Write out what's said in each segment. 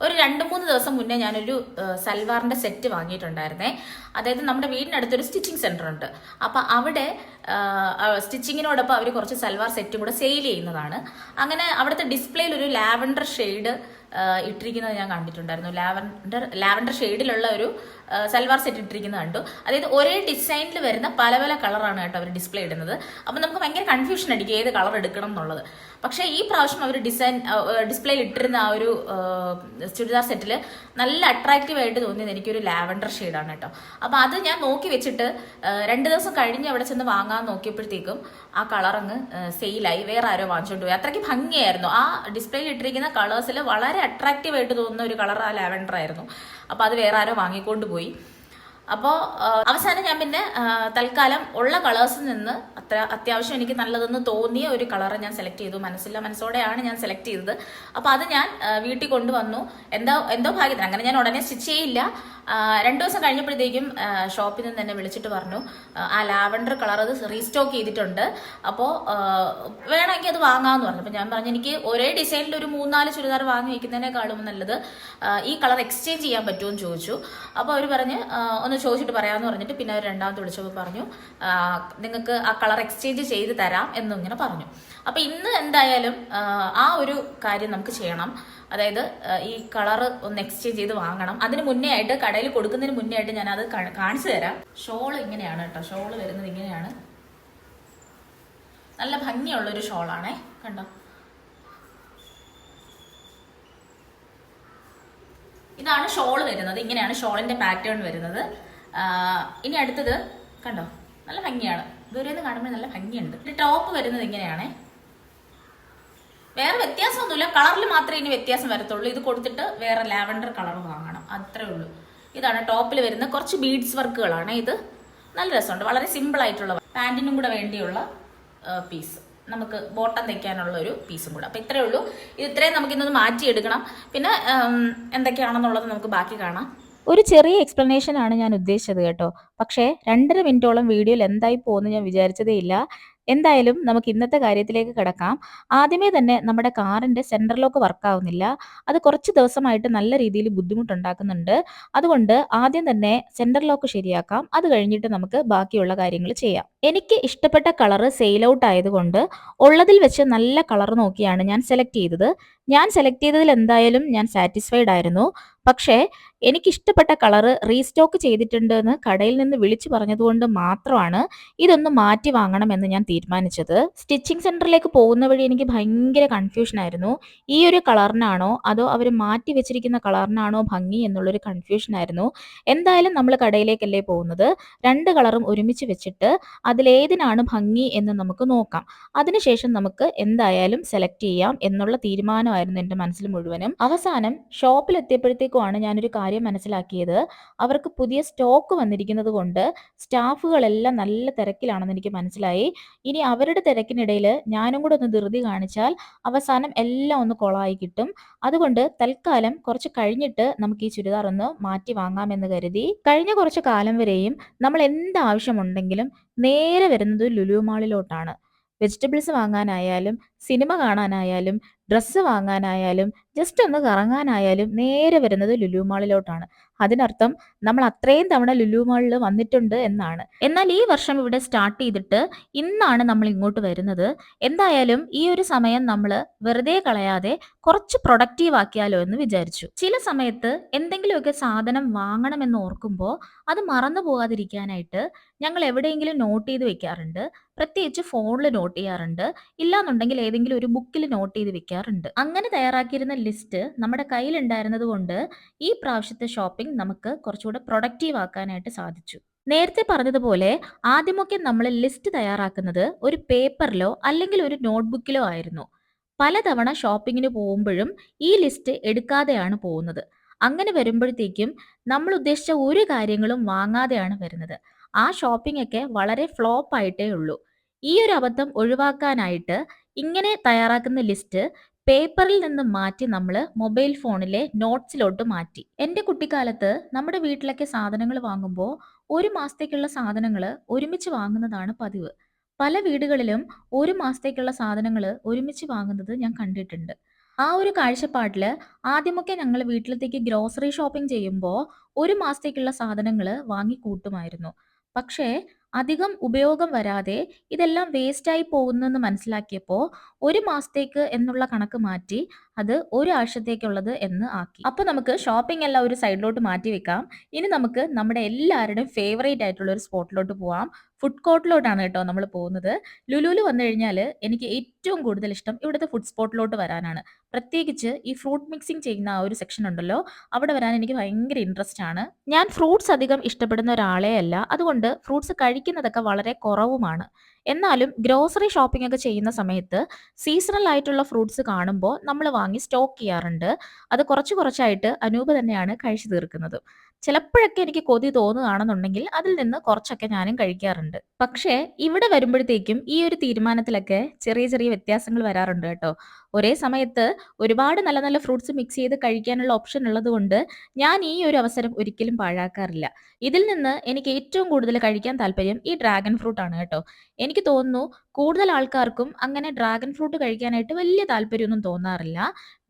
ഒരു 2-3 ദിവസം മുന്നേ ഞാനൊരു സൽവാറിന്റെ സെറ്റ് വാങ്ങിയിട്ടുണ്ടായിരുന്നേ. അതായത് നമ്മുടെ വീടിനടുത്തൊരു സ്റ്റിച്ചിങ് സെന്റർ ഉണ്ട്. അപ്പൊ അവിടെ സ്റ്റിച്ചിങ്ങിനോടൊപ്പം അവർ കുറച്ച് സൽവാർ സെറ്റും കൂടെ സെയിൽ ചെയ്യുന്നതാണ്. അങ്ങനെ അവിടുത്തെ ഡിസ്പ്ലേയിൽ ഒരു ലാവൻഡർ ഷെയ്ഡ് ഇട്ടിരിക്കുന്നത് ഞാൻ കണ്ടിട്ടുണ്ടായിരുന്നു. ലാവൻഡർ ഷെയ്ഡിലുള്ള ഒരു സൽവാർ സെറ്റ് ഇട്ടിരിക്കുന്നത് കണ്ടു. അതായത് ഒരേ ഡിസൈനിൽ വരുന്ന പല പല കളറാണ് കേട്ടോ അവർ ഡിസ്പ്ലേ ഇടുന്നത്. അപ്പം നമുക്ക് ഭയങ്കര കൺഫ്യൂഷൻ അടിക്കും ഏത് കളർ എടുക്കണം എന്നുള്ളത്. പക്ഷേ ഈ പ്രാവശ്യം അവർ ഡിസ്പ്ലേയിൽ ഇട്ടിരുന്ന ആ ഒരു ചുരിദാർ സെറ്റിൽ നല്ല അട്രാക്റ്റീവ് ആയിട്ട് തോന്നിയത് എനിക്കൊരു ലാവൻഡർ ഷെയ്ഡാണ് കേട്ടോ. അപ്പോൾ അത് ഞാൻ നോക്കി വെച്ചിട്ട് 2 ദിവസം കഴിഞ്ഞ് അവിടെ ചെന്ന് വാങ്ങാൻ നോക്കിയപ്പോഴത്തേക്കും ആ കളർ അങ്ങ് സെയിലായി, വേറെ ആരോ വാങ്ങിച്ചുകൊണ്ട് പോയി. അത്രയ്ക്ക് ഭംഗിയായിരുന്നു. ആ ഡിസ്പ്ലേയിൽ ഇട്ടിരിക്കുന്ന കളേഴ്സിൽ വളരെ അട്രാക്റ്റീവ് ആയിട്ട് തോന്നുന്ന ഒരു കളർ ആ ലാവൻഡർ ആയിരുന്നു. അപ്പോൾ അത് വേറെ ആരോ വാങ്ങിക്കൊണ്ട് പോയി. അപ്പോൾ അവസാനം ഞാൻ പിന്നെ തൽക്കാലം ഉള്ള കളേഴ്സിൽ നിന്ന് അത്യാവശ്യം എനിക്ക് നല്ലതെന്ന് തോന്നിയ ഒരു കളർ ഞാൻ സെലക്ട് ചെയ്തു. മനസ്സോടെയാണ് ഞാൻ സെലക്ട് ചെയ്തത്. അപ്പോൾ അത് ഞാൻ വീട്ടിൽ കൊണ്ടുവന്നു. എന്തോ ഭാഗ്യത്തിന് അങ്ങനെ ഞാൻ ഉടനെ സ്റ്റിച്ച് ചെയ്യില്ല. 2 ദിവസം കഴിഞ്ഞപ്പോഴത്തേക്കും ഷോപ്പിൽ നിന്ന് തന്നെ വിളിച്ചിട്ട് പറഞ്ഞു ആ ലാവൻഡർ കളർ അത് റീസ്റ്റോക്ക് ചെയ്തിട്ടുണ്ട്, അപ്പോൾ വേണമെങ്കിൽ അത് വാങ്ങാമെന്ന് പറഞ്ഞു. അപ്പോൾ ഞാൻ പറഞ്ഞു എനിക്ക് ഒരേ ഡിസൈനിൽ ഒരു 3-4 ചുരിദാർ വാങ്ങി വയ്ക്കുന്നതിനേക്കാളും നല്ലത് ഈ കളർ എക്സ്ചേഞ്ച് ചെയ്യാൻ പറ്റുമോ എന്ന് ചോദിച്ചു. അപ്പോൾ അവർ പറഞ്ഞ് ഒന്ന് ചോദിച്ചിട്ട് പറയാമെന്ന് പറഞ്ഞിട്ട് പിന്നെ അവർ രണ്ടാമത് വിളിച്ചപ്പോൾ പറഞ്ഞു നിങ്ങൾക്ക് ആ കളർ എക്സ്ചേഞ്ച് ചെയ്ത് തരാം എന്നിങ്ങനെ പറഞ്ഞു. അപ്പോൾ ഇന്ന് എന്തായാലും ആ ഒരു കാര്യം നമുക്ക് ചെയ്യണം. അതായത് ഈ കളർ ഒന്ന് എക്സ്ചേഞ്ച് ചെയ്ത് വാങ്ങണം. അതിന് മുന്നേ ആയിട്ട് കടയിൽ കൊടുക്കുന്നതിന് മുന്നേ ആയിട്ട് ഞാൻ അത് കാണിച്ചു തരാം. ഷോൾ ഇങ്ങനെയാണ് കേട്ടോ. ഷോൾ വരുന്നത് ഇങ്ങനെയാണ്. നല്ല ഭംഗിയുള്ളൊരു ഷോളാണേ, കണ്ടോ. ഇതാണ് ഷോൾ വരുന്നത്. ഇങ്ങനെയാണ് ഷോളിന്റെ പാറ്റേൺ വരുന്നത്. ഇനി അടുത്തത് കണ്ടോ, നല്ല ഭംഗിയാണ്. ദൂരെ നിന്ന് കാണുമ്പോൾ നല്ല ഭംഗിയുണ്ട്. ടോപ്പ് വരുന്നത് ഇങ്ങനെയാണേ. വേറെ വ്യത്യാസമൊന്നുമില്ല, കളറിൽ മാത്രമേ ഇനി വ്യത്യാസം വരത്തുള്ളൂ. ഇത് കൊടുത്തിട്ട് വേറെ ലാവൻഡർ കളർ വാങ്ങണം, അത്രേ ഉള്ളൂ. ഇതാണ് ടോപ്പിൽ വരുന്ന കുറച്ച് ബീഡ്സ് വർക്കുകളാണ്. ഇത് നല്ല രസമുണ്ട്, വളരെ സിമ്പിൾ ആയിട്ടുള്ള പാൻറ്റിനും കൂടെ വേണ്ടിയുള്ള പീസ്, നമുക്ക് ബോട്ടം തയ്ക്കാനുള്ള ഒരു പീസും കൂടെ. അപ്പം ഇത്രയേ ഉള്ളൂ. ഇത് ഇത്രയും നമുക്കിന്നൊന്ന് മാറ്റിയെടുക്കണം. പിന്നെ എന്തൊക്കെയാണെന്നുള്ളത് നമുക്ക് ബാക്കി കാണാം. ഒരു ചെറിയ എക്സ്പ്ലനേഷൻ ആണ് ഞാൻ ഉദ്ദേശിച്ചത് കേട്ടോ. പക്ഷേ 2.5 മിനിറ്റോളം വീഡിയോയിൽ എന്തായി പോകുമെന്ന് ഞാൻ വിചാരിച്ചതേ ഇല്ല. എന്തായാലും നമുക്ക് ഇന്നത്തെ കാര്യത്തിലേക്ക് കിടക്കാം. ആദ്യമേ തന്നെ നമ്മുടെ കാറിന്റെ സെൻട്രൽ ലോക്ക് വർക്കാവുന്നില്ല. അത് കുറച്ച് ദിവസമായിട്ട് നല്ല രീതിയിൽ ബുദ്ധിമുട്ടുണ്ടാക്കുന്നുണ്ട്. അതുകൊണ്ട് ആദ്യം തന്നെ സെൻട്രൽ ലോക്ക് ശരിയാക്കാം. അത് കഴിഞ്ഞിട്ട് നമുക്ക് ബാക്കിയുള്ള കാര്യങ്ങൾ ചെയ്യാം. എനിക്ക് ഇഷ്ടപ്പെട്ട കളർ സെയിൽ ഔട്ട് ആയതുകൊണ്ട് ഉള്ളതിൽ വെച്ച് നല്ല കളർ നോക്കിയാണ് ഞാൻ സെലക്ട് ചെയ്തത്. ഞാൻ സെലക്ട് ചെയ്തതിൽ എന്തായാലും ഞാൻ സാറ്റിസ്ഫൈഡ് ആയിരുന്നു. പക്ഷേ എനിക്കിഷ്ടപ്പെട്ട കളർ റീസ്റ്റോക്ക് ചെയ്തിട്ടുണ്ട് എന്ന് കടയിൽ നിന്ന് വിളിച്ചു പറഞ്ഞതുകൊണ്ട് മാത്രമാണ് ഇതൊന്ന് മാറ്റി വാങ്ങണമെന്ന് ഞാൻ തീരുമാനിച്ചത്. സ്റ്റിച്ചിങ് സെന്ററിലേക്ക് പോകുന്ന വഴി എനിക്ക് ഭയങ്കര കൺഫ്യൂഷൻ ആയിരുന്നു. ഈ ഒരു കളറിനാണോ അതോ അവർ മാറ്റി വെച്ചിരിക്കുന്ന കളറിനാണോ ഭംഗി എന്നുള്ളൊരു കൺഫ്യൂഷൻ ആയിരുന്നു. എന്തായാലും നമ്മൾ കടയിലേക്കല്ലേ പോകുന്നത്, 2 കളറും ഒരുമിച്ച് വെച്ചിട്ട് അതിലേതിനാണ് ഭംഗി എന്ന് നമുക്ക് നോക്കാം. അതിനുശേഷം നമുക്ക് എന്തായാലും സെലക്ട് ചെയ്യാം എന്നുള്ള തീരുമാനമായിരുന്നു എൻ്റെ മനസ്സിൽ മുഴുവനും. അവസാനം ഷോപ്പിലെത്തിയപ്പോഴത്തേക്കുമാണ് ഞാനൊരു കാര്യം മനസ്സിലാക്കിയത്. അവർക്ക് പുതിയ സ്റ്റോക്ക് വന്നിരിക്കുന്നത് കൊണ്ട് സ്റ്റാഫുകളെല്ലാം നല്ല തിരക്കിലാണെന്ന് എനിക്ക് മനസ്സിലായി. ഇനി അവരുടെ തിരക്കിനിടയിൽ ഞാനും കൂടെ ഒന്ന് ധൃതി കാണിച്ചാൽ അവസാനം എല്ലാം ഒന്ന് കൊളായി കിട്ടും. അതുകൊണ്ട് തൽക്കാലം കുറച്ച് കഴിഞ്ഞിട്ട് നമുക്ക് ഈ ചുരിദാർ ഒന്ന് മാറ്റി വാങ്ങാമെന്ന് കരുതി. കഴിഞ്ഞ കുറച്ച് കാലം വരെയും നമ്മൾ എന്താവശ്യമുണ്ടെങ്കിലും നേരെ വരുന്നത് ലുലു മാളിലോട്ടാണ്. വെജിറ്റബിൾസ് വാങ്ങാനായാലും സിനിമ കാണാനായാലും ഡ്രസ്സ് വാങ്ങാനായാലും ജസ്റ്റ് ഒന്ന് കറങ്ങാനായാലും നേരെ വരുന്നത് ലുലു മാളിലോട്ടാണ്. അതിനർത്ഥം നമ്മൾ അത്രയും തവണ ലുലു മാളിൽ വന്നിട്ടുണ്ട് എന്നാണ്. എന്നാൽ ഈ വർഷം ഇവിടെ സ്റ്റാർട്ട് ചെയ്തിട്ട് ഇന്നാണ് നമ്മൾ ഇങ്ങോട്ട് വരുന്നത്. എന്തായാലും ഈ ഒരു സമയം നമ്മൾ വെറുതെ കളയാതെ കുറച്ച് പ്രൊഡക്റ്റീവ് ആക്കിയാലോ എന്ന് വിചാരിച്ചു. ചില സമയത്ത് എന്തെങ്കിലുമൊക്കെ സാധനം വാങ്ങണമെന്ന് ഓർക്കുമ്പോൾ അത് മറന്നു പോകാതിരിക്കാനായിട്ട് ഞങ്ങൾ എവിടെയെങ്കിലും നോട്ട് ചെയ്ത് വെക്കാറുണ്ട്. പ്രത്യേകിച്ച് ഫോണിൽ നോട്ട് ചെയ്യാറുണ്ട്. ഇല്ലാന്നുണ്ടെങ്കിൽ ഏതെങ്കിലും ഒരു ബുക്കിൽ നോട്ട് ചെയ്ത് വെക്കാറുണ്ട്. അങ്ങനെ തയ്യാറാക്കിയിരുന്ന ലിസ്റ്റ് നമ്മുടെ കയ്യിലുണ്ടായിരുന്നത് കൊണ്ട് ഈ പ്രാവശ്യത്തെ ഷോപ്പിംഗ് നമുക്ക് കുറച്ചുകൂടെ പ്രൊഡക്റ്റീവ് ആക്കാനായിട്ട് സാധിച്ചു. നേരത്തെ പറഞ്ഞതുപോലെ ആദ്യമൊക്കെ നമ്മൾ ലിസ്റ്റ് തയ്യാറാക്കുന്നത് ഒരു പേപ്പറിലോ അല്ലെങ്കിൽ ഒരു നോട്ട്ബുക്കിലോ ആയിരുന്നു. പലതവണ ഷോപ്പിങ്ങിന് പോകുമ്പോഴും ഈ ലിസ്റ്റ് എടുക്കാതെയാണ് പോകുന്നത്. അങ്ങനെ വരുമ്പോഴത്തേക്കും നമ്മൾ ഉദ്ദേശിച്ച ഒരു കാര്യങ്ങളും വാങ്ങാതെയാണ് വരുന്നത്. ആ ഷോപ്പിംഗ് ഒക്കെ വളരെ ഫ്ലോപ്പ് ആയിട്ടേ ഉള്ളൂ. ഈ ഒരു അബദ്ധം ഒഴിവാക്കാനായിട്ട് ഇങ്ങനെ തയ്യാറാക്കുന്ന ലിസ്റ്റ് പേപ്പറിൽ നിന്ന് മാറ്റി നമ്മൾ മൊബൈൽ ഫോണിലെ നോട്ട്സിലോട്ട് മാറ്റി. എൻ്റെ കുട്ടിക്കാലത്ത് നമ്മുടെ വീട്ടിലൊക്കെ സാധനങ്ങൾ വാങ്ങുമ്പോൾ ഒരു മാസത്തേക്കുള്ള സാധനങ്ങൾ ഒരുമിച്ച് വാങ്ങുന്നതാണ് പതിവ്. പല വീടുകളിലും ഒരു മാസത്തേക്കുള്ള സാധനങ്ങൾ ഒരുമിച്ച് വാങ്ങുന്നത് ഞാൻ കണ്ടിട്ടുണ്ട്. ആ ഒരു കാഴ്ചപ്പാടില് ആദ്യമൊക്കെ ഞങ്ങള് വീട്ടിലത്തേക്ക് ഗ്രോസറി ഷോപ്പിംഗ് ചെയ്യുമ്പോ, 1 മാസത്തേക്കുള്ള സാധനങ്ങള് വാങ്ങിക്കൂട്ടുമായിരുന്നു. പക്ഷേ, അധികം ഉപയോഗം വരാതെ ഇതെല്ലാം വേസ്റ്റായി പോകുന്നെന്ന് മനസ്സിലാക്കിയപ്പോ, 1 മാസത്തേക്ക് എന്നുള്ള കണക്ക് മാറ്റി, അത് 1 ആഴ്ചത്തേക്കുള്ളത് എന്ന് ആക്കി. അപ്പൊ നമുക്ക് ഷോപ്പിംഗ് എല്ലാം ഒരു സൈഡിലോട്ട് മാറ്റി വെക്കാം. ഇനി നമുക്ക് നമ്മുടെ എല്ലാവരുടെയും ഫേവറേറ്റ് ആയിട്ടുള്ള ഒരു സ്പോട്ടിലോട്ട് പോവാം. ഫുഡ് കോർട്ടിലോട്ടാണ് കേട്ടോ നമ്മള് പോകുന്നത്. ലുലുവില് വന്നു കഴിഞ്ഞാല് എനിക്ക് ഏറ്റവും കൂടുതൽ ഇഷ്ടം ഇവിടുത്തെ ഫുഡ് സ്പോട്ടിലോട്ട് വരാനാണ്. പ്രത്യേകിച്ച് ഈ ഫ്രൂട്ട് മിക്സിംഗ് ചെയ്യുന്ന ആ ഒരു സെക്ഷൻ ഉണ്ടല്ലോ, അവിടെ വരാൻ എനിക്ക് ഭയങ്കര ഇൻട്രസ്റ്റ് ആണ്. ഞാൻ ഫ്രൂട്ട്സ് അധികം ഇഷ്ടപ്പെടുന്ന ഒരാളേ അല്ല. അതുകൊണ്ട് ഫ്രൂട്ട്സ് കഴിക്കുന്നതൊക്കെ വളരെ കുറവുമാണ്. എന്നാലും ഗ്രോസറി ഷോപ്പിംഗ് ഒക്കെ ചെയ്യുന്ന സമയത്ത് സീസണൽ ആയിട്ടുള്ള ഫ്രൂട്ട്സ് കാണുമ്പോൾ നമ്മൾ വാങ്ങി സ്റ്റോക്ക് ചെയ്യാറുണ്ട്. അത് കുറച്ച് കുറച്ചായിട്ട് അനൂപ് തന്നെയാണ് കഴിച്ചു തീർക്കുന്നത്. ചിലപ്പോഴൊക്കെ എനിക്ക് കൊതി തോന്നുകയാണെന്നുണ്ടെങ്കിൽ അതിൽ നിന്ന് കുറച്ചൊക്കെ ഞാനും കഴിക്കാറുണ്ട്. പക്ഷേ ഇവിടെ വരുമ്പോഴത്തേക്കും ഈ ഒരു തീരുമാനത്തിലൊക്കെ ചെറിയ ചെറിയ വ്യത്യാസങ്ങൾ വരാറുണ്ട് കേട്ടോ. ഒരേ സമയത്ത് ഒരുപാട് നല്ല നല്ല ഫ്രൂട്ട്സ് മിക്സ് ചെയ്ത് കഴിക്കാനുള്ള ഓപ്ഷൻ ഉള്ളതുകൊണ്ട് ഞാൻ ഈ ഒരു അവസരം ഒരിക്കലും പാഴാക്കാറില്ല. ഇതിൽ നിന്ന് എനിക്ക് ഏറ്റവും കൂടുതൽ കഴിക്കാൻ താല്പര്യം ഈ ഡ്രാഗൺ ഫ്രൂട്ട് ആണ് കേട്ടോ. എനിക്ക് തോന്നുന്നു കൂടുതൽ ആൾക്കാർക്കും അങ്ങനെ ഡ്രാഗൺ ഫ്രൂട്ട് കഴിക്കാനായിട്ട് വലിയ താല്പര്യമൊന്നും തോന്നാറില്ല.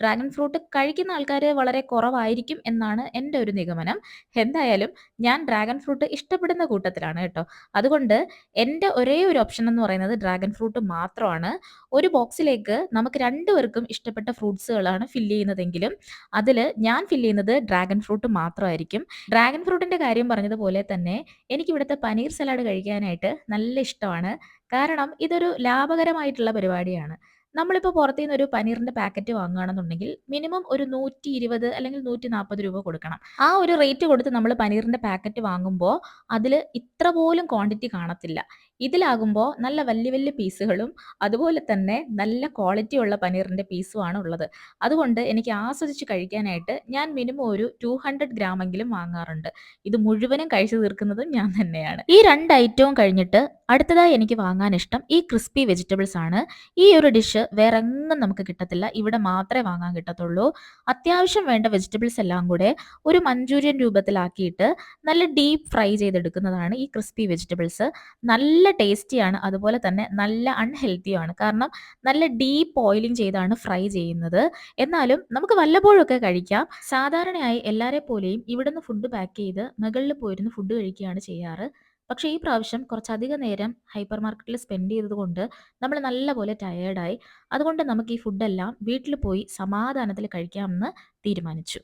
ഡ്രാഗൺ ഫ്രൂട്ട് കഴിക്കുന്ന ആൾക്കാർ വളരെ കുറവായിരിക്കും എന്നാണ് എൻ്റെ ഒരു നിഗമനം. എന്തായാലും ഞാൻ ഡ്രാഗൺ ഫ്രൂട്ട് ഇഷ്ടപ്പെടുന്ന കൂട്ടത്തിലാണ് കേട്ടോ. അതുകൊണ്ട് എൻ്റെ ഒരേ ഒരു ഓപ്ഷൻ എന്ന് പറയുന്നത് ഡ്രാഗൺ ഫ്രൂട്ട് മാത്രമാണ്. ഒരു ബോക്സിലേക്ക് നമുക്ക് 2 പേർക്കും ഇഷ്ടപ്പെട്ട ഫ്രൂട്ട്സുകളാണ് ഫില്ല് ചെയ്യുന്നതെങ്കിലും, അതില് ഞാൻ ഫില്ല് ചെയ്യുന്നത് ഡ്രാഗൺ ഫ്രൂട്ട് മാത്രമായിരിക്കും. ഡ്രാഗൺ ഫ്രൂട്ടിന്റെ കാര്യം പറഞ്ഞതുപോലെ തന്നെ എനിക്ക് ഇവിടുത്തെ പനീർ സലാഡ് കഴിക്കാനായിട്ട് നല്ല ഇഷ്ടമാണ്. കാരണം ഇതൊരു ലാഭകരമായിട്ടുള്ള പരിപാടിയാണ്. നമ്മളിപ്പോൾ പുറത്തുനിന്ന് ഒരു പനീറിന്റെ പാക്കറ്റ് വാങ്ങുകയാണെന്നുണ്ടെങ്കിൽ മിനിമം ഒരു 120 അല്ലെങ്കിൽ 140 രൂപ കൊടുക്കണം. ആ ഒരു റേറ്റ് കൊടുത്ത് നമ്മൾ പനീറിന്റെ പാക്കറ്റ് വാങ്ങുമ്പോൾ അതിൽ ഇത്ര പോലും ക്വാണ്ടിറ്റി കാണത്തില്ല. ഇതിലാകുമ്പോൾ നല്ല വലിയ വലിയ പീസുകളും അതുപോലെ തന്നെ നല്ല ക്വാളിറ്റി ഉള്ള പനീറിന്റെ പീസുമാണ് ഉള്ളത്. അതുകൊണ്ട് എനിക്ക് ആസ്വദിച്ച് കഴിക്കാനായിട്ട് ഞാൻ മിനിമം ഒരു 200 ഗ്രാമെങ്കിലും വാങ്ങാറുണ്ട്. ഇത് മുഴുവനും കഴിച്ചു തീർക്കുന്നതും ഞാൻ തന്നെയാണ്. ഈ 2 ഐറ്റവും കഴിഞ്ഞിട്ട് അടുത്തതായി എനിക്ക് വാങ്ങാൻ ഇഷ്ടം ഈ ക്രിസ്പി വെജിറ്റബിൾസ് ആണ്. ഈ ഒരു ഡിഷ് വേറെ എങ്ങും നമുക്ക് കിട്ടത്തില്ല. ഇവിടെ മാത്രമേ വാങ്ങാൻ കിട്ടത്തുള്ളൂ. അത്യാവശ്യം വേണ്ട വെജിറ്റബിൾസ് എല്ലാം കൂടെ ഒരു മഞ്ചൂരിയൻ രൂപത്തിലാക്കിയിട്ട് നല്ല ഡീപ്പ് ഫ്രൈ ചെയ്തെടുക്കുന്നതാണ് ഈ ക്രിസ്പി വെജിറ്റബിൾസ്. നല്ല ടേസ്റ്റിയാണ്. അതുപോലെ തന്നെ നല്ല അൺഹെൽത്തിയുമാണ്. കാരണം നല്ല ഡീപ്പ് ഓയിലിംഗ് ചെയ്താണ് ഫ്രൈ ചെയ്യുന്നത്. എന്നാലും നമുക്ക് വല്ലപ്പോഴൊക്കെ കഴിക്കാം. സാധാരണയായി എല്ലാരെ പോലെയും ഇവിടുന്ന് ഫുഡ് പാക്ക് ചെയ്ത് മുകളിൽ പോയിരുന്ന് ഫുഡ് കഴിക്കുകയാണ് ചെയ്യാറ്. പക്ഷേ ഈ പ്രാവശ്യം കുറച്ചധികം നേരം ഹൈപ്പർ മാർക്കറ്റിൽ സ്പെൻഡ് ചെയ്തതുകൊണ്ട് നമ്മൾ നല്ലപോലെ ടയേർഡായി. അതുകൊണ്ട് നമുക്ക് ഈ ഫുഡെല്ലാം വീട്ടിൽ പോയി സമാധാനത്തിൽ കഴിക്കാമെന്ന് തീരുമാനിച്ചു.